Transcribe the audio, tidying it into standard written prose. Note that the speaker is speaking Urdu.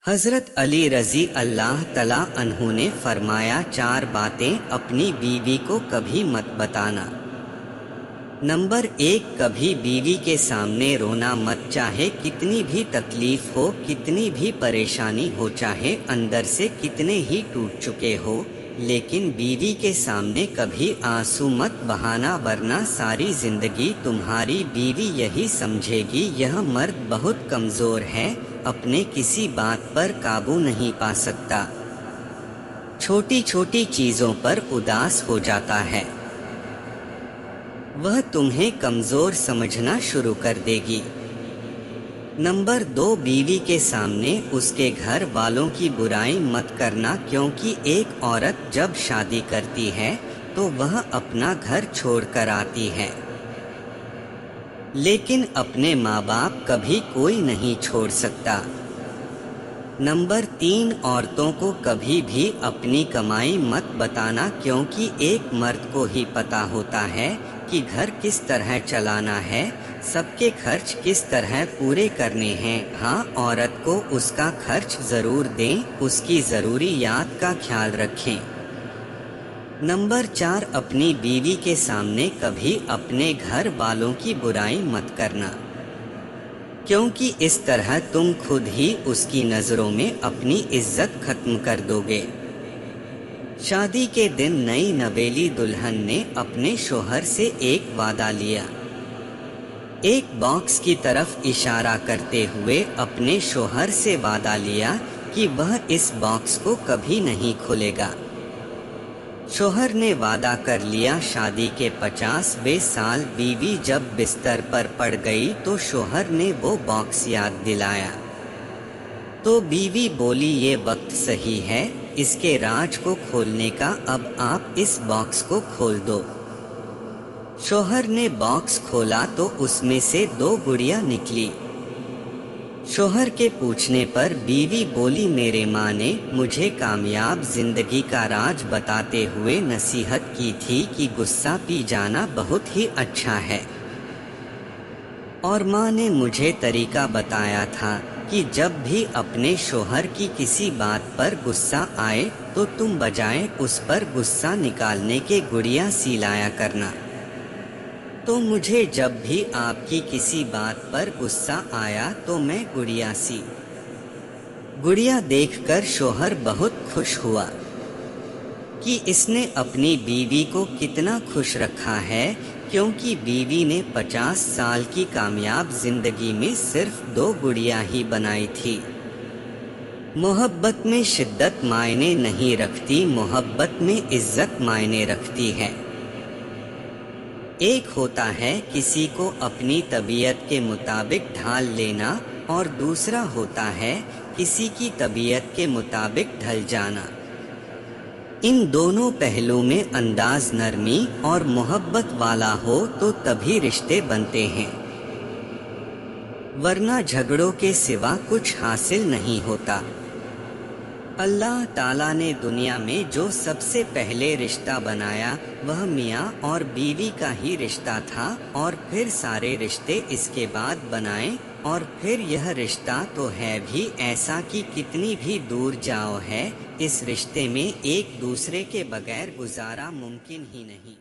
حضرت علی رضی اللہ تعالیٰ عنہ نے فرمایا 4 باتیں اپنی بیوی کو کبھی مت بتانا۔ نمبر 1، کبھی بیوی کے سامنے رونا مت، چاہے کتنی بھی تکلیف ہو، کتنی بھی پریشانی ہو، چاہے اندر سے کتنے ہی ٹوٹ چکے ہو، لیکن بیوی کے سامنے کبھی آنسو مت بہانا، ورنہ ساری زندگی تمہاری بیوی یہی سمجھے گی یہ مرد بہت کمزور ہے، اپنے کسی بات پر قابو نہیں پا سکتا، چھوٹی چھوٹی چیزوں پر اداس ہو جاتا ہے، وہ تمہیں کمزور سمجھنا شروع کر دے گی۔ نمبر 2، بیوی کے سامنے اس کے گھر والوں کی برائی مت کرنا، کیونکہ ایک عورت جب شادی کرتی ہے تو وہ اپنا گھر چھوڑ کر آتی ہے، لیکن اپنے ماں باپ کبھی کوئی نہیں چھوڑ سکتا۔ نمبر 3، عورتوں کو کبھی بھی اپنی کمائی مت بتانا، کیونکہ ایک مرد کو ہی پتا ہوتا ہے کہ گھر کس طرح چلانا ہے، سب کے خرچ کس طرح پورے کرنے ہیں۔ ہاں، عورت کو اس کا خرچ ضرور دیں، اس کی ضروریات کا خیال رکھیں۔ نمبر 4، اپنی بیوی کے سامنے کبھی اپنے گھر والوں کی برائی مت کرنا، کیونکہ اس طرح تم خود ہی اس کی نظروں میں اپنی عزت ختم کر دو گے۔ شادی کے دن نئی نویلی دلہن نے اپنے شوہر سے ایک وعدہ لیا، ایک باکس کی طرف اشارہ کرتے ہوئے اپنے شوہر سے وعدہ لیا کہ وہ اس باکس کو کبھی نہیں کھولے گا۔ شوہر نے وعدہ کر لیا۔ شادی کے 50ویں سال بیوی جب بستر پر پڑ گئی تو شوہر نے وہ باکس یاد دلایا، تو بیوی بولی یہ وقت صحیح ہے اس کے راز کو کھولنے کا، اب آپ اس باکس کو کھول دو۔ شوہر نے باکس کھولا تو اس میں سے 2 گڑیاں نکلی۔ شوہر کے پوچھنے پر بیوی بولی میرے ماں نے مجھے کامیاب زندگی کا راز بتاتے ہوئے نصیحت کی تھی کہ غصہ پی جانا بہت ہی اچھا ہے، اور ماں نے مجھے طریقہ بتایا تھا کہ جب بھی اپنے شوہر کی کسی بات پر غصہ آئے تو تم بجائے اس پر غصہ نکالنے کے گڑیاں سی لایا کرنا۔ تو مجھے جب بھی آپ کی کسی بات پر غصہ آیا تو میں گڑیا سی۔ گڑیا دیکھ کر شوہر بہت خوش ہوا کہ اس نے اپنی بیوی کو کتنا خوش رکھا ہے، کیونکہ بیوی نے 50 سال کی کامیاب زندگی میں صرف 2 گڑیاں ہی بنائی تھی۔ محبت میں شدت معنی نہیں رکھتی، محبت میں عزت معنی رکھتی ہے۔ ایک ہوتا ہے کسی کو اپنی طبیعت کے مطابق ڈھال لینا، اور دوسرا ہوتا ہے کسی کی طبیعت کے مطابق ڈھل جانا۔ ان دونوں پہلو میں انداز نرمی اور محبت والا ہو تو تبھی رشتے بنتے ہیں، ورنہ جھگڑوں کے سوا کچھ حاصل نہیں ہوتا۔ اللہ تعالیٰ نے دنیا میں جو سب سے پہلے رشتہ بنایا وہ میاں اور بیوی کا ہی رشتہ تھا، اور پھر سارے رشتے اس کے بعد بنائے، اور پھر یہ رشتہ تو ہے بھی ایسا کہ کتنی بھی دور جاؤ ہے، اس رشتے میں ایک دوسرے کے بغیر گزارا ممکن ہی نہیں۔